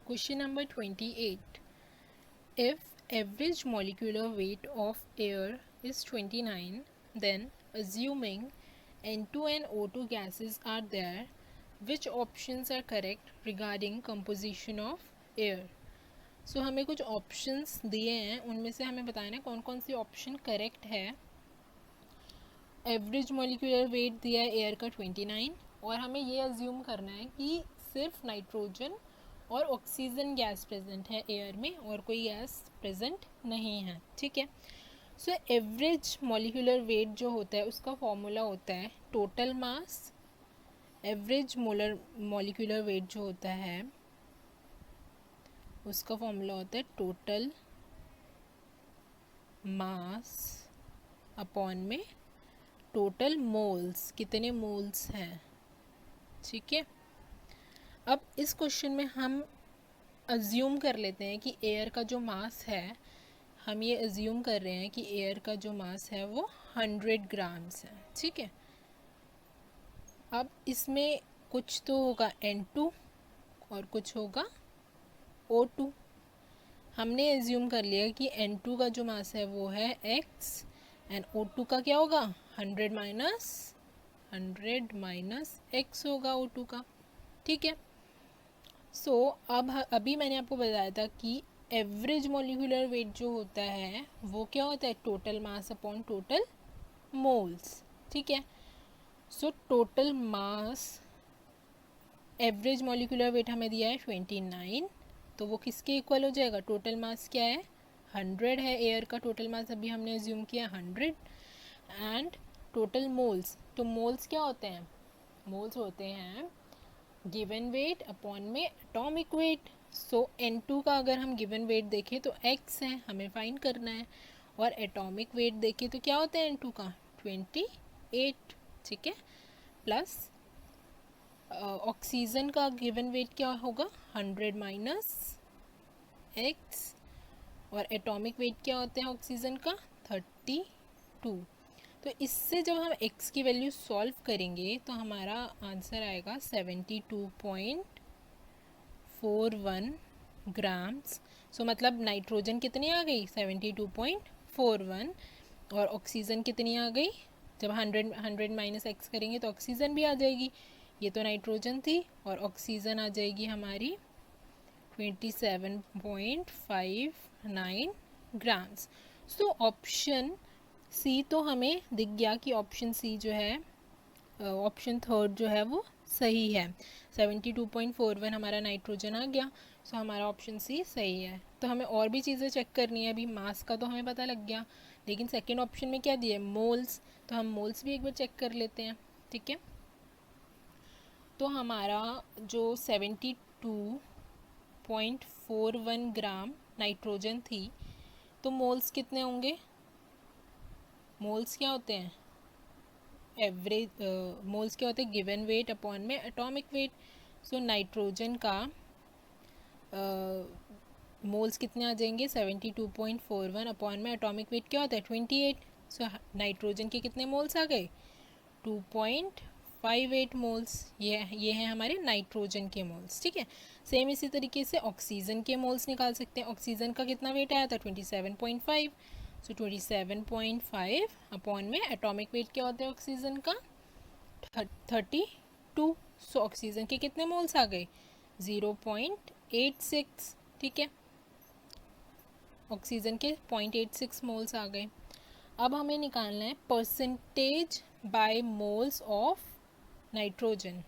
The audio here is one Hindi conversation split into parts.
Question number 28. If average molecular weight of air is 29, then assuming N2 and O2 gases are there, which options are correct regarding composition of air? So हमें कुछ options दिए हैं, उनमें से हमें बताना है कौन कौन सी option correct है. एवरेज मोलिकुलर वेट दिया है एयर का 29 और हमें ये अज्यूम करना है कि सिर्फ नाइट्रोजन और ऑक्सीजन गैस प्रेजेंट है एयर में और कोई गैस प्रेजेंट नहीं है. ठीक है. सो एवरेज मोलिकुलर वेट जो होता है उसका फॉर्मूला होता है total mass. Average molecular weight जो होता है उसका फॉर्मूला होता है टोटल मास अपॉन में टोटल मोल्स, कितने मोल्स हैं. ठीक है. अब इस क्वेश्चन में हम अज्यूम कर लेते हैं कि एयर का जो मास है, हम ये अज्यूम कर रहे हैं कि एयर का जो मास है वो 100 ग्राम्स है. ठीक है. अब इसमें कुछ तो होगा N2 और कुछ होगा O2. हमने अज्यूम कर लिया कि N2 का जो मास है वो है X एंड O2 का क्या होगा 100 माइनस X होगा O2 का. ठीक है. सो अब अभी मैंने आपको बताया था कि एवरेज मोलिकुलर वेट जो होता है वो क्या होता है total mass upon total moles. ठीक है. So total mass average molecular weight हमें दिया है 29, तो वो किसके इक्वल हो जाएगा. टोटल मास क्या है 100 है एयर का टोटल मास, अभी हमने अज्यूम किया 100 एंड टोटल मोल्स. तो मोल्स क्या होते हैं, मोल्स होते हैं गिवन वेट अपॉन में एटॉमिक वेट. सो N2 का अगर हम गिवन वेट देखें तो X है, हमें फाइंड करना है, और एटॉमिक वेट देखें तो क्या होता है N2 का 28. ठीक है. प्लस ऑक्सीजन का गिवन वेट क्या होगा 100 माइनस X, और एटॉमिक वेट क्या होता है ऑक्सीजन का 32. तो इससे जब हम x की वैल्यू सॉल्व करेंगे तो हमारा आंसर आएगा 72.41 ग्राम्स. सो मतलब नाइट्रोजन कितनी आ गई 72.41 और ऑक्सीजन कितनी आ गई. जब 100 माइनस x करेंगे तो ऑक्सीजन भी आ जाएगी. ये तो नाइट्रोजन थी और ऑक्सीजन आ जाएगी हमारी 27.59 ग्राम्स. सो ऑप्शन सी तो हमें दिख गया कि ऑप्शन सी जो है, ऑप्शन थर्ड जो है वो सही है. 72.41 हमारा नाइट्रोजन आ गया. सो हमारा ऑप्शन सी सही है. तो हमें और भी चीज़ें चेक करनी है. अभी मास का तो हमें पता लग गया, लेकिन सेकेंड ऑप्शन में क्या दिया है मोल्स, तो हम मोल्स भी एक बार चेक कर लेते हैं. ठीक है. तो हमारा जो 72.41 ग्राम नाइट्रोजन थी, तो मोल्स कितने होंगे. मोल्स क्या होते हैं एवरेज, मोल्स क्या होते हैं गिवन वेट अपॉन में एटॉमिक वेट. सो नाइट्रोजन का मोल्स कितने आ जाएंगे 72.41 अपॉन में एटॉमिक वेट क्या होता है 28. सो नाइट्रोजन के कितने मोल्स आ गए 2.58 मोल्स. ये हैं हमारे नाइट्रोजन के मोल्स. ठीक है. सेम इसी तरीके से ऑक्सीजन के मोल्स निकाल सकते हैं. ऑक्सीजन का कितना वेट आया था 27.5. सो 27.5 अपॉन में एटॉमिक वेट क्या होता है ऑक्सीजन का 32. सो ऑक्सीजन के कितने मोल्स आ गए 0.86. ठीक है. ऑक्सीजन के 0.86 मोल्स आ गए. अब हमें निकालना है percentage by moles of nitrogen.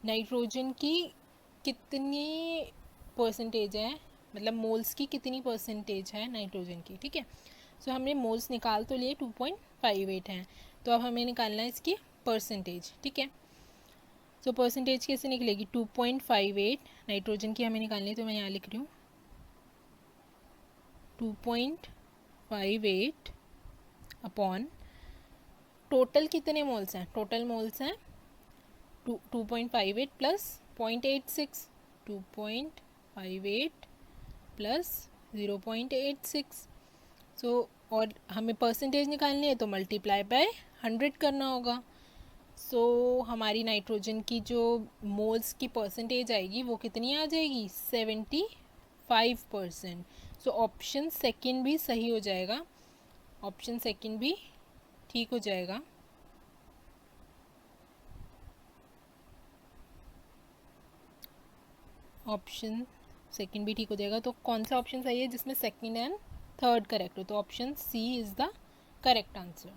Nitrogen की कितनी परसेंटेज है, मतलब मोल्स की कितनी परसेंटेज है नाइट्रोजन की. ठीक है. सो हमने मोल्स निकाल तो लिए 2.58 हैं, तो अब हमें निकालना है इसकी परसेंटेज. ठीक है. सो परसेंटेज कैसे निकलेगी 2.58 नाइट्रोजन की हमें निकालनी है, तो मैं यहाँ लिख रही हूँ 2.58 अपॉन टोटल कितने मोल्स हैं. टोटल मोल्स हैं 2.58 प्लस 0.86. 2.58 प्लस 0.86. सो और हमें परसेंटेज निकालनी है तो मल्टीप्लाई बाय 100 करना होगा. हमारी नाइट्रोजन की जो मोल्स की परसेंटेज आएगी वो कितनी आ जाएगी, 75%। ऑप्शन सेकंड भी सही हो जाएगा, ऑप्शन सेकंड भी ठीक हो जाएगा। ऑप्शन सेकंड भी ठीक हो जाएगा। तो कौन सा ऑप्शन सही है जिसमें सेकंड एंड थर्ड करेक्ट हो, तो option C is the correct answer.